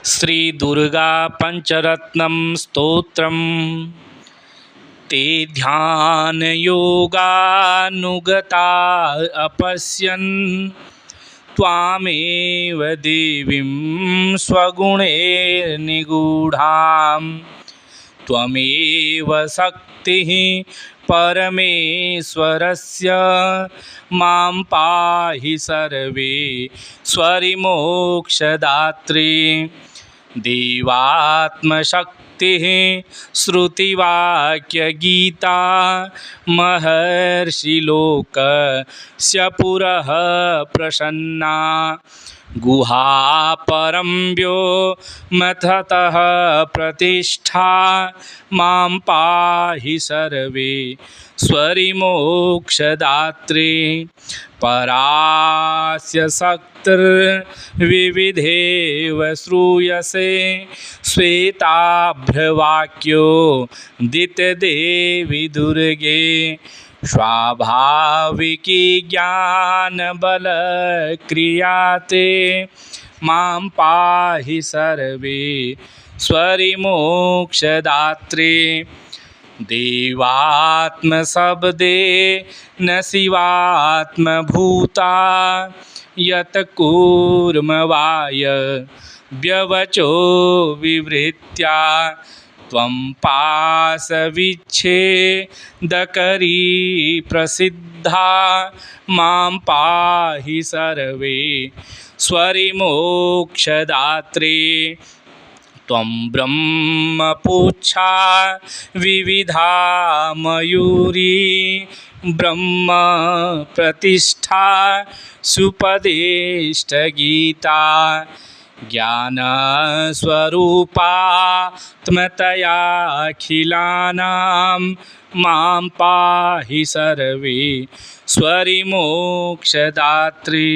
श्री दुर्गा पंचरत्नम स्तोत्रम ते ध्यान योगानुगता अपश्यन् त्वामेव देवीं स्वगुणैर्निगूढां त्वमेव शक्तिः परमेश्वरस्य मां पाहि सर्वेश्वरि मोक्षदात्री देवात्मशक्तिः श्रुतिवाक्यगीता महर्षिलोकस्य पुरः प्रसन्ना गुहापरं व्योमतः प्रतिष्ठा मां पाहि सर्वेश्वरि मोक्षदात्री परास्य शक्तिर्विविधेव श्रूयसे श्वेताभ्रवाक्यो दितदेवी दुर्गे स्वाभाविकी ज्ञानबलक्रियाते मां पाहि सर्वेश्वरि मोक्षदात्री देवात्मशब्दे न शिवात्मभूता यत् कूर्मवाय व्यवचो विवृत्या त्वं पाशविच्छेदकरी प्रसिद्धा मां पाहि सर्वेश्वरि मोक्षदात्री त्वं ब्रह्मपुच्छा विविधा मयूरी ब्रह्म प्रतिष्ठा सुपदिष्टगीता ज्ञानस्वरूपात्मतयाखिलानां मां पाहि सर्वेश्वरि मोक्षदात्री।